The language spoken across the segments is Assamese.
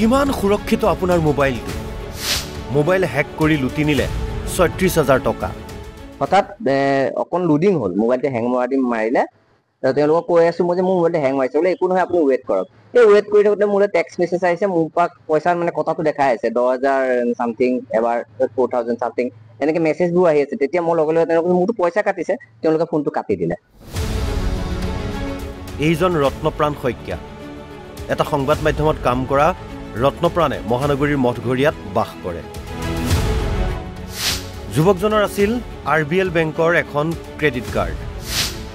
কিমান সুৰক্ষিত আপোনাৰ মোবাইলটো মোবাইল হ্যাক কৰি লুটি নিলে ৩৬,০০০ টকা হঠাৎ অকণ লোডিং হ'ল মোবাইলটো হেং মাৰিলে তেওঁলোকক কৈ আছো মই যে মোৰ মোবাইলটো হেং মাৰিছে বোলে একো নহয় আপুনি ৱেইট কৰক এই ৱেইট কৰি থাকোঁতে মোলৈ টেক্সট মেছেজ আহিছে মোৰ পৰা পইচা মানে কথাটো দেখাই আছে 10,000 সামথিং এবাৰ 4,000 সামথিং এনেকে মেছেজবোৰ আহি আছে তেতিয়া মই লগে লগে তেওঁলোকে মোৰতো পইচা কাটিছে তেওঁলোকে ফোনটো কাটি দিলে এইজন ৰত্নপ্ৰাণ শইকীয়া এটা সংবাদ মাধ্যমত কাম কৰা ৰত্নপ্ৰাণে মহানগৰীৰ মঠঘৰীয়াত বাস কৰে যুৱকজনৰ আছিল RBL বেংকৰ এখন ক্ৰেডিট কাৰ্ড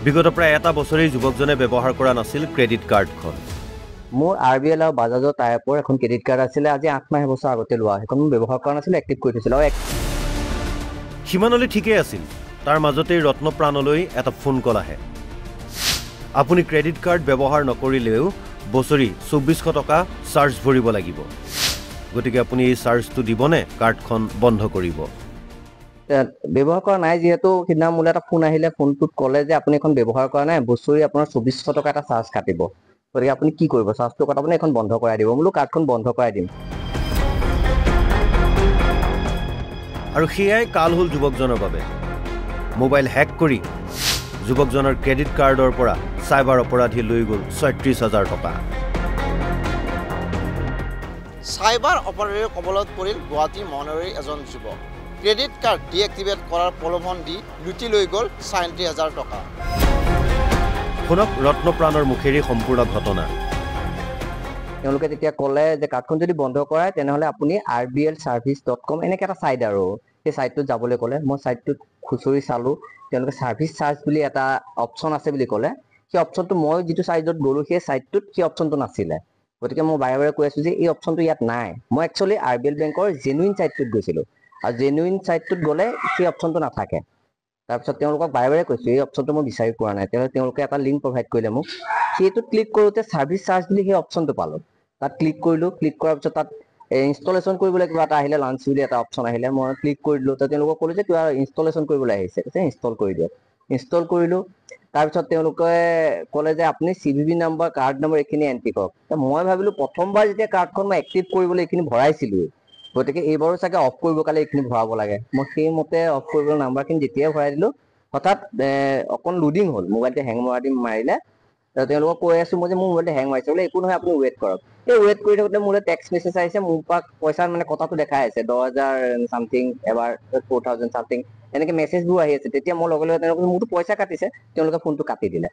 বিগত প্ৰায় এটা বছৰেই যুৱকজনে ব্যৱহাৰ কৰা নাছিল ক্ৰেডিট কাৰ্ডখন মোৰ RBL আৰু বাজাজৰ টাইপৰ এখন ক্ৰেডিট কাৰ্ড আছিলে আজি 8 বছৰ আগতে লোৱা সেইখন মই ব্যৱহাৰ কৰা নাছিল এক্টিভ কৰি থৈছিল আৰু সিমানলৈ ঠিকেই আছিল তাৰ মাজতেই ৰত্নপ্ৰাণলৈ এটা ফোন কল আহে আপুনি ক্ৰেডিট কাৰ্ড ব্যৱহাৰ নকৰিলেও বছৰি ২৪০০ টকা চাৰ্জ ভৰিব লাগিব গতিকে আপুনি এই চাৰ্জটো দিবনে কাৰ্ডখন বন্ধ কৰিব ব্যৱহাৰ কৰা নাই যেহেতু সিদিনা মোলৈ এটা ফোন আহিলে ফোনটোত ক'লে যে আপুনি এখন ব্যৱহাৰ কৰা নাই বছৰি আপোনাৰ ২৪০০ টকা এটা চাৰ্জ কাটিব গতিকে আপুনি কি কৰিব চাৰ্জটো কটাবনে এখন বন্ধ কৰাই দিব বোলো কাৰ্ডখন বন্ধ কৰাই দিম আৰু সেয়াই কাল হ'ল যুৱকজনৰ বাবে মোবাইল হ্যাক কৰি যুৱকজনৰ ক্ৰেডিট কাৰ্ডৰ পৰা সাইবাৰ অপৰাধী লৈ গ'ল ৩৬,০০০ টকা সাইবাৰ অপৰাধীৰ কবলত পৰিল গুৱাহাটী মহানগৰীৰ এজন যুৱক ক্ৰেডিট কাৰ্ড ডিএক্টিভেট কৰাৰ প্ৰলোভন দি লুটি লৈ গ'ল ৩৬,০০০ টকা শুনক ৰত্নপ্ৰাণৰ মুখেৰে সম্পূৰ্ণ ঘটনা তেওঁলোকে তেতিয়া ক'লে যে কাৰ্ডখন যদি বন্ধ কৰায় তেনেহ'লে আপুনি rblservice.com এনেকৈ এটা ছাইট আৰু সেই ছাইটটোত যাবলৈ ক'লে মই ছাইটটোত খুচৰি চালোঁ তেওঁলোকে ছাৰ্ভিচ চাৰ্জ বুলি এটা অপশ্যন আছে বুলি ক'লে সেই অপশ্যনটো মই যিটো ছাইটত গ'লোঁ সেই ছাইটটোত সেই অপশ্যনটো নাছিলে গতিকে মই বাৰে বাৰে কৈ আছোঁ যে এই অপশ্যনটো ইয়াত নাই মই একচুৱেলি RBL বেংকৰ জেনুইন ছাইটটোত গৈছিলোঁ আৰু জেনুইন ছাইটটোত গ'লে সেই অপশ্যনটো নাথাকে তাৰপিছত তেওঁলোকক বাৰে বাৰে কৈছোঁ এই অপশ্যনটো মই বিচাৰি পোৱা নাই তেওঁলোকে এটা লিংক প্ৰভাইড কৰিলে মোক সেইটোত ক্লিক কৰোঁতে ছাৰ্ভিচ চাৰ্জ বুলি সেই অপশ্যনটো পালোঁ তাত ক্লিক কৰিলোঁ ক্লিক কৰাৰ পিছত তাত ইনষ্টলেশ্যন কৰিবলৈ কিবা এটা আহিলে লাঞ্চ বুলি এটা অপশ্যন আহিলে মই ক্লিক কৰি দিলোঁ তেওঁলোকক ক'লোঁ যে কিবা ইনষ্টলেশ্যন কৰিবলৈ আহিছে ইনষ্টল কৰি দিয়ক ইনষ্টল কৰিলোঁ তাৰপিছত তেওঁলোকে ক'লে যে আপুনি CVV নাম্বাৰ কাৰ্ড নম্বৰ এইখিনি এণ্ট্ৰি কৰক মই ভাবিলোঁ প্ৰথমবাৰ যেতিয়া কাৰ্ডখন মই এক্টিভ কৰিবলৈ এইখিনি ভৰাইছিলোঁ গতিকে এইবাৰো চাগে অফ কৰিব কালে এইখিনি ভৰাব লাগে মই সেইমতে অফ কৰিবলৈ নাম্বাৰখিনি যেতিয়াই ভৰাই দিলোঁ হঠাৎ অকণ লোডিং হ'ল মোবাইলটো হেং মাৰিলে তেওঁলোকক কৈ আছো মই যে মোৰ মোবাইলটো হেং মাৰিছে বোলে একো নহয় আপুনি ৱেইট কৰক এই ৱেইট কৰি থাকোঁতে মোলৈ টেক্সট মেছেজ আহিছে মোৰ পৰা পইচা মানে কথাটো দেখাই আছে 10,000 সামথিং এবাৰ 4,000 সামথিং এনেকে মেছেজবোৰ আহি আছে তেতিয়া মই লগে লগে তেওঁলোকে মোৰতো পইচা কাটিছে তেওঁলোকে ফোনটো কাটি দিলে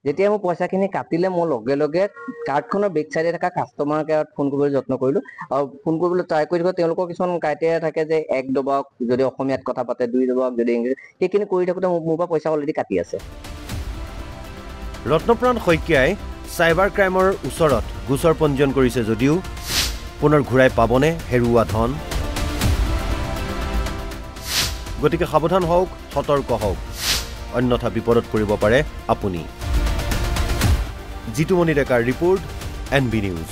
যেতিয়া মোৰ পইচাখিনি কাটিলে মই লগে লগে কাৰ্ডখনৰ বেক চাইডে থকা কাষ্টমাৰ কেয়াৰত ফোন কৰিবলৈ যত্ন কৰিলোঁ আৰু ফোন কৰিবলৈ ট্ৰাই কৰি থাকোঁতে তেওঁলোকৰ কিছুমান ক্ৰাইটেৰিয়া থাকে যে 1 দবাওক যদি অসমীয়াত কথা পাতে 2 দবাওক যদি ইংলিছ সেইখিনি কৰি থাকোঁতে মোৰ পৰা পইচা অলৰেডি কাটি আছে ৰত্নপ্ৰাণ শইকীয়াই সাইবাৰ ক্ৰাইমৰ ওচৰত গোচৰ পঞ্জীয়ন কৰিছে যদিও পুনৰ ঘূৰাই পাবনে হেৰুৱা ধন গতিকে সাৱধান হওক সতৰ্ক হওক অন্যথা বিপদত পৰিব পাৰে আপুনি জিতুমণি ডেকাৰ report NB news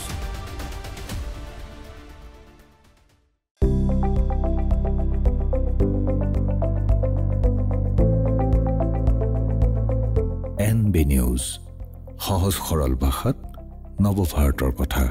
NB news সহজ সৰল ভাষাত নৱভাৰতৰ কথা